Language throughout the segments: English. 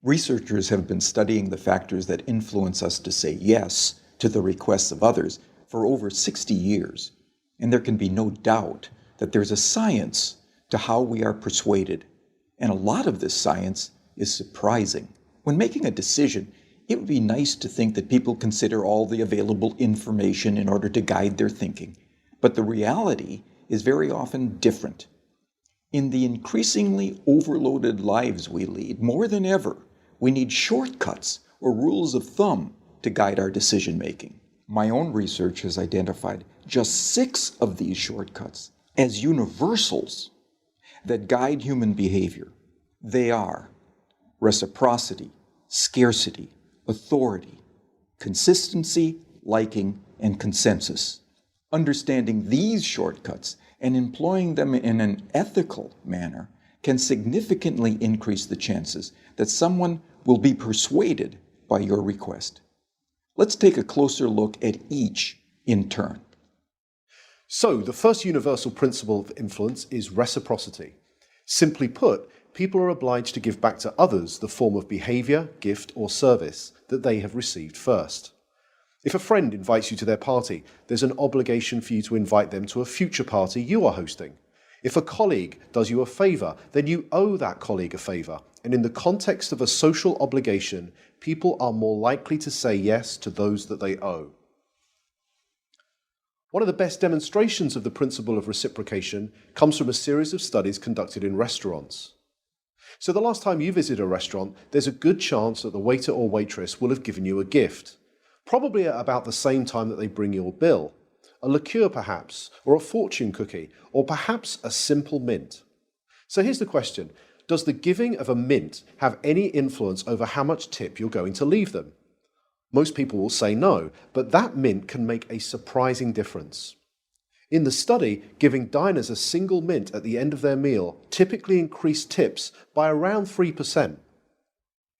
Researchers have been studying the factors that influence us to say yes to the requests of others for over 60 years, and there can be no doubt that there's a science to how we are persuaded, and a lot of this science is surprising. When making a decision, it would be nice to think that people consider all the available information in order to guide their thinking, but the reality is very often different. In the increasingly overloaded lives we lead, more than ever, we need shortcuts or rules of thumb to guide our decision-making. My own research has identified just 6 of these shortcuts as universals that guide human behavior. They are reciprocity, scarcity, authority, consistency, liking, and consensus. Understanding these shortcuts and employing them in an ethical manner can significantly increase the chances that someone will be persuaded by your request. Let's take a closer look at each in turn. So, the first universal principle of influence is reciprocity. Simply put, people are obliged to give back to others the form of behavior, gift, or service that they have received first. If a friend invites you to their party, there's an obligation for you to invite them to a future party you are hosting. If a colleague does you a favour, then you owe that colleague a favour. And in the context of a social obligation, people are more likely to say yes to those that they owe. One of the best demonstrations of the principle of reciprocation comes from a series of studies conducted in restaurants. So the last time you visit a restaurant, there's a good chance that the waiter or waitress will have given you a gift, probably at about the same time that they bring your bill. A liqueur perhaps, or a fortune cookie, or perhaps a simple mint. So here's the question. Does the giving of a mint have any influence over how much tip you're going to leave them? Most people will say no, but that mint can make a surprising difference. In the study, giving diners a single mint at the end of their meal typically increased tips by around 3%.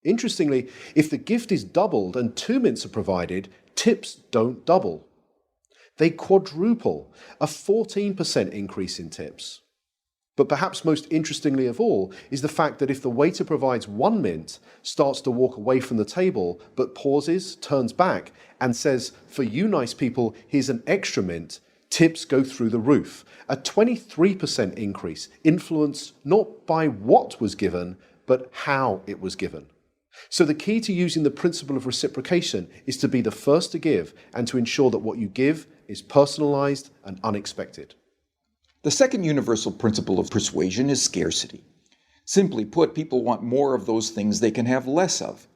Interestingly, if the gift is doubled and 2 mints are provided, tips don't double. They quadruple, a 14% increase in tips. But perhaps most interestingly of all is the fact that if the waiter provides 1 mint, starts to walk away from the table, but pauses, turns back, and says, "For you nice people, here's an extra mint," tips go through the roof. A 23% increase, influenced not by what was given, but how it was given. So the key to using the principle of reciprocation is to be the first to give and to ensure that what you give is personalized and unexpected. The second universal principle of persuasion is scarcity. Simply put, people want more of those things they can have less of.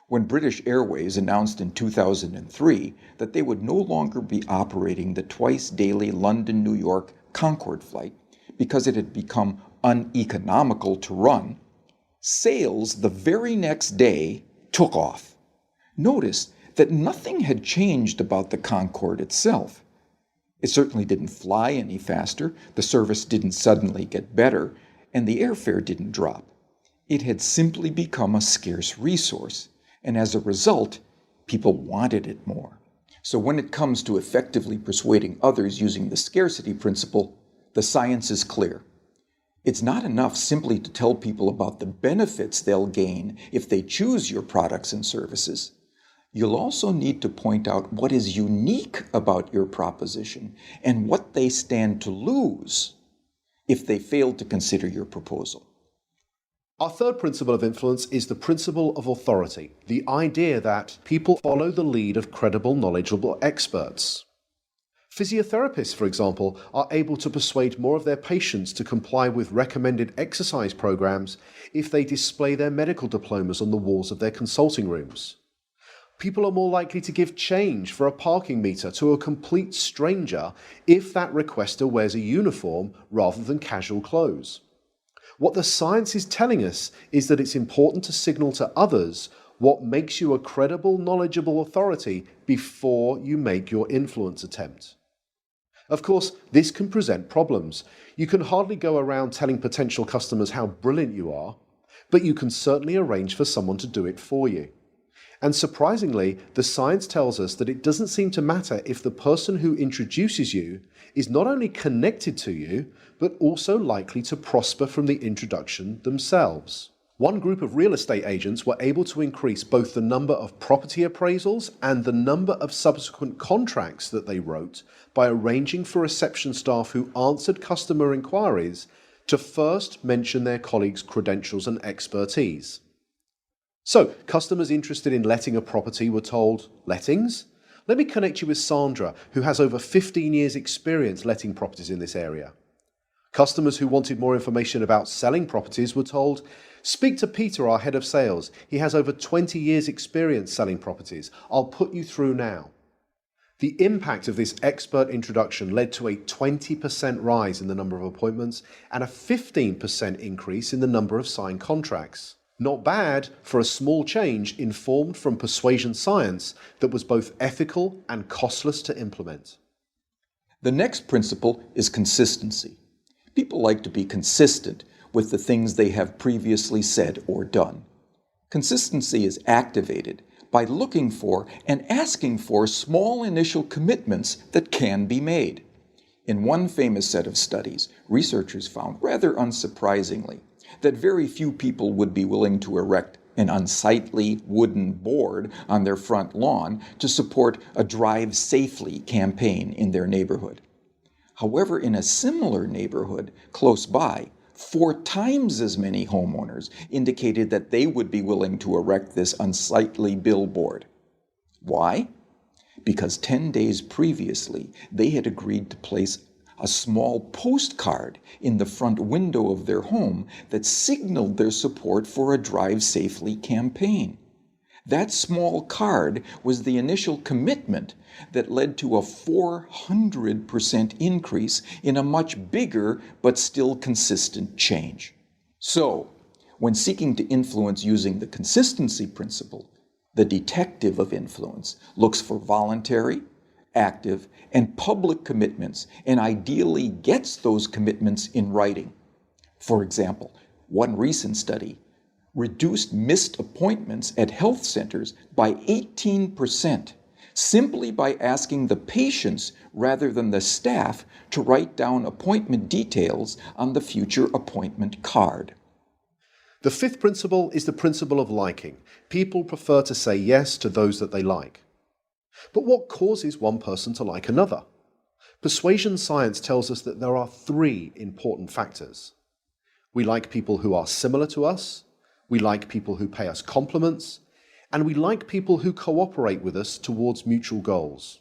When British Airways announced in 2003 that they would no longer be operating the twice-daily London-New York Concorde flight because it had become uneconomical to run, sales the very next day took off. Notice that nothing had changed about the Concorde itself. It certainly didn't fly any faster, the service didn't suddenly get better, and the airfare didn't drop. It had simply become a scarce resource, and as a result, people wanted it more. So when it comes to effectively persuading others using the scarcity principle, the science is clear. It's not enough simply to tell people about the benefits they'll gain if they choose your products and services. You'll also need to point out what is unique about your proposition and what they stand to lose if they fail to consider your proposal. Our third principle of influence is the principle of authority, the idea that people follow the lead of credible, knowledgeable experts. Physiotherapists, for example, are able to persuade more of their patients to comply with recommended exercise programs if they display their medical diplomas on the walls of their consulting rooms. People are more likely to give change for a parking meter to a complete stranger if that requester wears a uniform rather than casual clothes. What the science is telling us is that it's important to signal to others what makes you a credible, knowledgeable authority before you make your influence attempt. Of course, this can present problems. You can hardly go around telling potential customers how brilliant you are, but you can certainly arrange for someone to do it for you. And surprisingly, the science tells us that it doesn't seem to matter if the person who introduces you is not only connected to you, but also likely to prosper from the introduction themselves. One group of real estate agents were able to increase both the number of property appraisals and the number of subsequent contracts that they wrote by arranging for reception staff who answered customer inquiries to first mention their colleagues' credentials and expertise. So, customers interested in letting a property were told, "Lettings? Let me connect you with Sandra, who has over 15 years' experience letting properties in this area." Customers who wanted more information about selling properties were told, "Speak to Peter, our head of sales. He has over 20 years' experience selling properties. I'll put you through now." The impact of this expert introduction led to a 20% rise in the number of appointments and a 15% increase in the number of signed contracts. Not bad for a small change informed from persuasion science that was both ethical and costless to implement. The next principle is consistency. People like to be consistent with the things they have previously said or done. Consistency is activated by looking for and asking for small initial commitments that can be made. In one famous set of studies, researchers found, rather unsurprisingly, that very few people would be willing to erect an unsightly wooden board on their front lawn to support a Drive Safely campaign in their neighborhood. However, in a similar neighborhood close by, 4 times as many homeowners indicated that they would be willing to erect this unsightly billboard. Why? Because 10 days previously, they had agreed to place a small postcard in the front window of their home that signaled their support for a Drive Safely campaign. That small card was the initial commitment that led to a 400% increase in a much bigger but still consistent change. So, when seeking to influence using the consistency principle, the detective of influence looks for voluntary, active, and public commitments, and ideally gets those commitments in writing. For example, one recent study reduced missed appointments at health centers by 18%, simply by asking the patients rather than the staff to write down appointment details on the future appointment card. The fifth principle is the principle of liking. People prefer to say yes to those that they like. But what causes one person to like another? Persuasion science tells us that there are 3 important factors. We like people who are similar to us, we like people who pay us compliments, and we like people who cooperate with us towards mutual goals.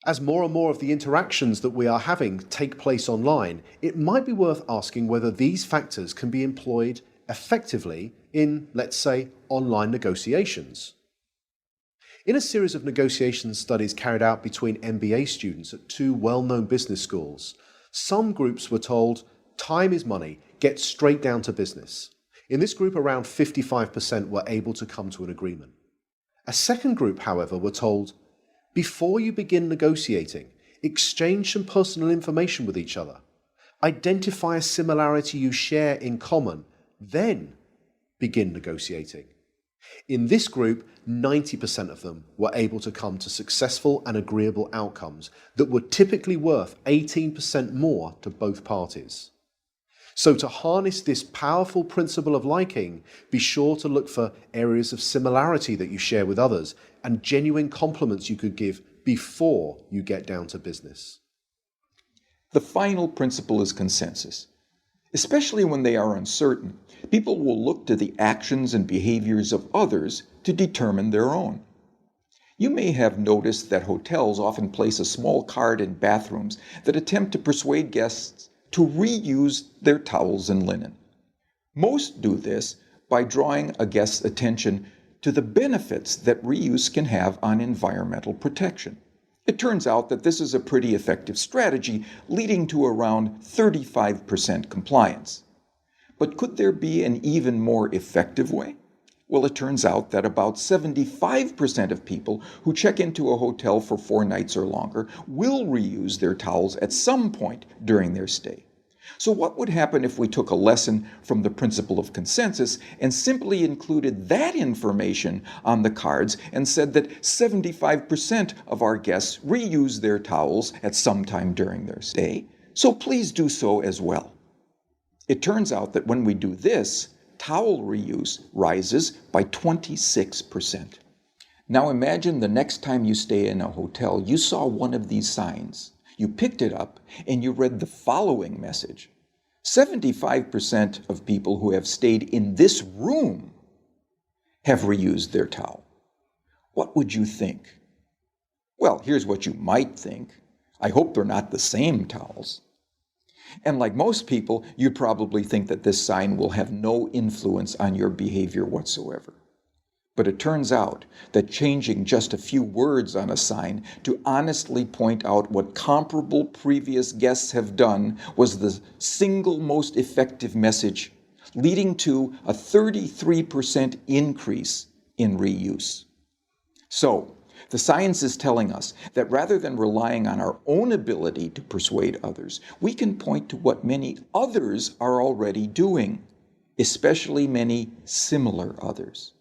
As more and more of the interactions that we are having take place online, it might be worth asking whether these factors can be employed effectively in, let's say, online negotiations. In a series of negotiation studies carried out between MBA students at 2 well-known business schools, some groups were told, "Time is money, get straight down to business." In this group, around 55% were able to come to an agreement. A second group, however, were told, "Before you begin negotiating, exchange some personal information with each other. Identify a similarity you share in common, then begin negotiating." In this group, 90% of them were able to come to successful and agreeable outcomes that were typically worth 18% more to both parties. So to harness this powerful principle of liking, be sure to look for areas of similarity that you share with others and genuine compliments you could give before you get down to business. The final principle is consensus. Especially when they are uncertain, people will look to the actions and behaviors of others to determine their own. You may have noticed that hotels often place a small card in bathrooms that attempt to persuade guests to reuse their towels and linen. Most do this by drawing a guest's attention to the benefits that reuse can have on environmental protection. It turns out that this is a pretty effective strategy, leading to around 35% compliance. But could there be an even more effective way? Well, it turns out that about 75% of people who check into a hotel for 4 nights or longer will reuse their towels at some point during their stay. So what would happen if we took a lesson from the principle of consensus and simply included that information on the cards and said that 75% of our guests reuse their towels at some time during their stay, so please do so as well. It turns out that when we do this, towel reuse rises by 26%. Now imagine the next time you stay in a hotel, you saw one of these signs. You picked it up and you read the following message. 75% of people who have stayed in this room have reused their towel. What would you think? Well, here's what you might think. I hope they're not the same towels. And like most people, you'd probably think that this sign will have no influence on your behavior whatsoever. But it turns out that changing just a few words on a sign to honestly point out what comparable previous guests have done was the single most effective message, leading to a 33% increase in reuse. So, the science is telling us that rather than relying on our own ability to persuade others, we can point to what many others are already doing, especially many similar others.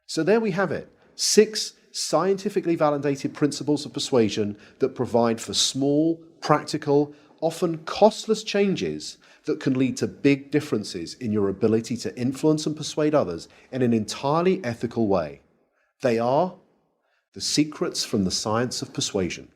So there we have it, 6 scientifically validated principles of persuasion that provide for small, practical, often costless changes that can lead to big differences in your ability to influence and persuade others in an entirely ethical way. They are the secrets from the science of persuasion.